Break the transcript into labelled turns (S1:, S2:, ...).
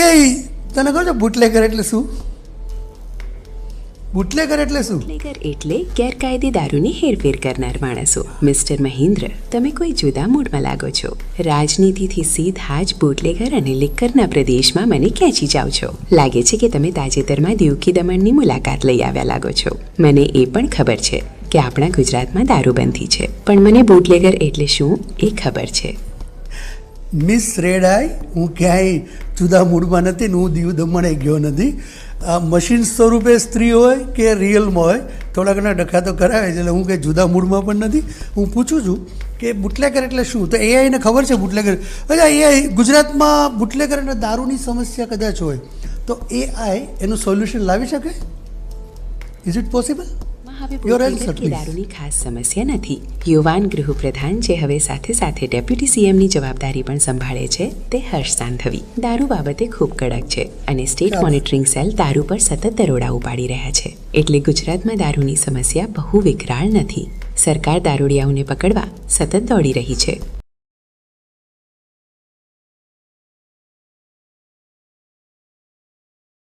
S1: તને ખબર છે બુટલેગર એટલે શું? બુટલેગર એટલે શું?
S2: બુટલેગર એટલે ગેરકાયદે દારૂની હેરફેર કરનાર માણસો. મિસ્ટર મહેન્દ્ર, તમે કોઈ જુદા મૂડમાં લાગો છો. રાજનીતિથી સીધા જ બુટલેગર અને લિક્કરના પ્રદેશમાં મને ખેંચી જાઓ છો. લાગે છે કે તમે તાજેતરમાં દીવકી દમણની મુલાકાત લઈ આવ્યા લાગો છો. મને એ પણ ખબર છે કે આપણા ગુજરાતમાં દારૂબંધી છે, પણ મને બુટલેગર એટલે શું એ ખબર છે.
S1: મિસ રેડાઈ, હું ક્યાંય જુદા મૂડમાં નથી ને હું દીવ દમણે ગયો નથી. આ મશીન સ્વરૂપે સ્ત્રી હોય કે રિયલમાં હોય થોડા ઘણા ડખા તો કરાવે છે, એટલે હું કંઈ જુદા મૂડમાં પણ નથી. હું પૂછું છું કે બુટલેગર એટલે શું? તો એઆઈને ખબર છે બુટલેગર. અચ્છા, એઆઈ ગુજરાતમાં બુટલેગર અને દારૂની સમસ્યા કદાચ હોય તો એઆઈ એનું સોલ્યુશન લાવી શકે? Is it possible?
S2: દારૂની ખાસ સમસ્યા નથી. યુવાન ગૃહપ્રધાન જે હવે સાથે સાથે ડેપ્યુટી સીએમની જવાબદારી પણ સંભાળે છે તે હર્ષ સાંઘવી દારૂ બાબતે ખૂબ કડક છે અને સ્ટેટ મોનિટરિંગ સેલ દારૂ પર સતત દરોડા ઉપાડી રહ્યા છે. એટલે ગુજરાતમાં દારૂની સમસ્યા બહુ વિકરાળ નથી. સરકાર દારૂડિયાઓને પકડવા સતત દોડી રહી છે.